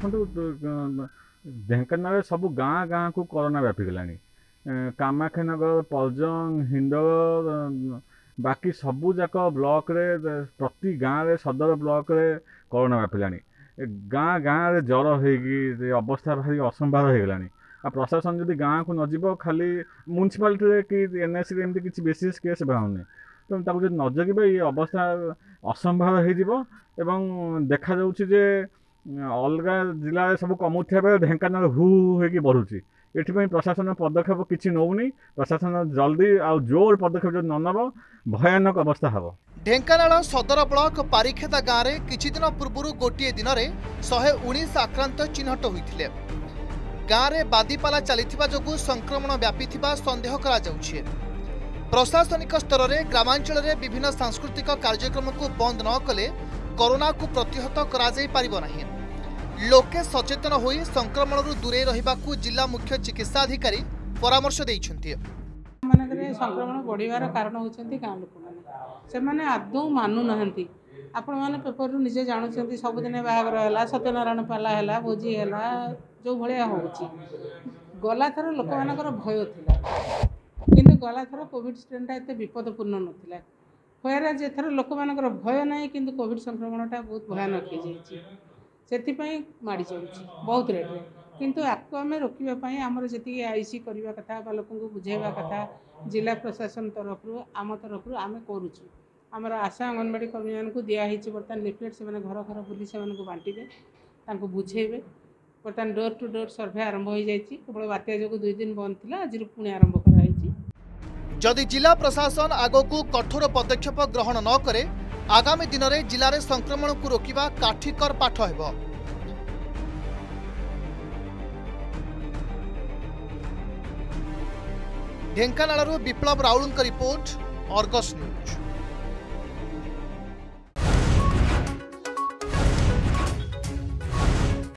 देखो ढेंकानाल सब गाँ गाँ को कोरोना व्यापीगलानी कामाक्षीनगर पर्जंग हिंदोल बाकी सबू जाक ब्लॉक रे प्रति गाँव रे सदर ब्लॉक रे कोरोना व्यापिलानी गाँ गाँ रे जर होगी अवस्था भारी असंभाव हो गलानी आ प्रशासन जदि गाँ को नजिब खाली म्युनिसिपालिटी रे कि एनएससी एमती किसी बेसीस केस बाहुनी तेणु ताकू जब न जगिबे ये अवस्था असंभाव हो देखा जाउछि जे अलग जिले में सब कमुवा बेले ढेंकानाल हु होगी बढ़ुची ये प्रशासन पदक्षेप किसी नौनी प्रशासन जल्दी आ जोर पदक्षेप जो नब भयानक अवस्था हम। ढेंकानाल सदर ब्लॉक पारिखेता गाँव में किछि दिन पूर्व गोटे दिन में 119 आक्रांत चिन्हट होते गाँव में बादीपाला चलता जो संक्रमण व्यापी सन्देह करा जाउछि। प्रशासनिक स्तर में ग्रामांचल में विभिन्न सांस्कृतिक कार्यक्रम को बंद न कले कोरोना को प्रतिहत करा जाई परिबो नाही। लोके सचेतन होई संक्रमण दूरे रहिबाकू जिला मुख्य चिकित्सा अधिकारी परामर्श दैछन्ति। मानकरे संक्रमण बढ़िवार कारण होचंती गाँ लोक माने से माने आदौ मानु नहंती आपण माने पेपर रु निजे जानुचंती सब दिन बाहागर हैला सत्यनारायण पाला हैला भोजी हैला जो भलिया होउची गला थर लोक मानकर भय थिला किंतु गला थर कोविड स्ट्रेन ता एते विपदपूर्ण नथिला होयरा जे थर लोक मानकर भय नाही किंतु कोविड संक्रमणटा बहुत भयानक हो जाईची सेथिपई माडी जाउची बहुत रेट रे किंतु आपको आम रोकने आमर जी आईसी करवा कथा लोक बुझेवा कथा जिला प्रशासन तरफ आम तरफ आम करुचु आमर आशा अंगनवाड़ी कर्मी मानक दिखाई बर्तमान लिफलेट से घर घर बुली से बांटे बुझेबे बर्तमान डोर टू डोर सर्भे आरंभ हो जाए केवल बात्या जो 2 दिन बंद थी आज पुणी आरंभ कराई। जदि जिला प्रशासन आगकू कठोर पदक्षेप ग्रहण न करे आगामी दिन में जिले में संक्रमण को रोकवा काठिकर पाठ हेबो। ढेंकानाल विप्लव राउल रिपोर्ट अर्गस न्यूज।